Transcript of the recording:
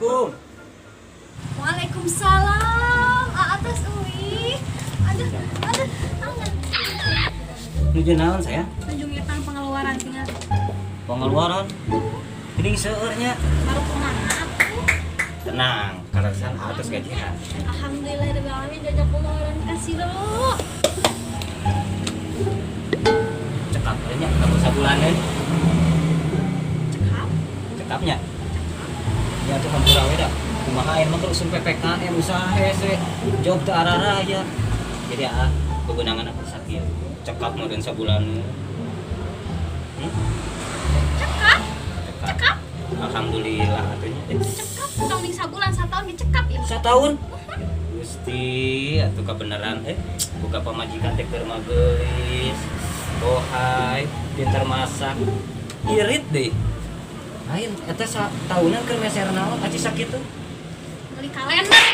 Assalamualaikum. Waalaikumsalam. Atas Uwi. Ada. Nuju naon saya? Tunjung tang pengeluaran tinggal. Pengeluaran. Ini seueurnya. Baru kumaha atuh. Tenang, karasan atas gajian. Alhamdulillah alamin jajak pengeluaran kasih lo. Cekap nya kamu sabulannya. Cekap. Cekapnya. Ya tuh kamu rawe dah. Kumaha air mah terus PPKM usaha hese. Job teu arah aja. Jadi kegunangan aku sakit. Cekap mah dan sabulan. Cekap. Cekap. Alhamdulillah atunya. Cekap. Tong ning sabulan satahun dicekap ya. Satahun. Gusti, atuh kebenaran buka pamajikan teh keur mah geulis. Bohai, pintar masak. Irit deh. Ayo eta tahunan keur meser naon aci sakitu. Beli kalender.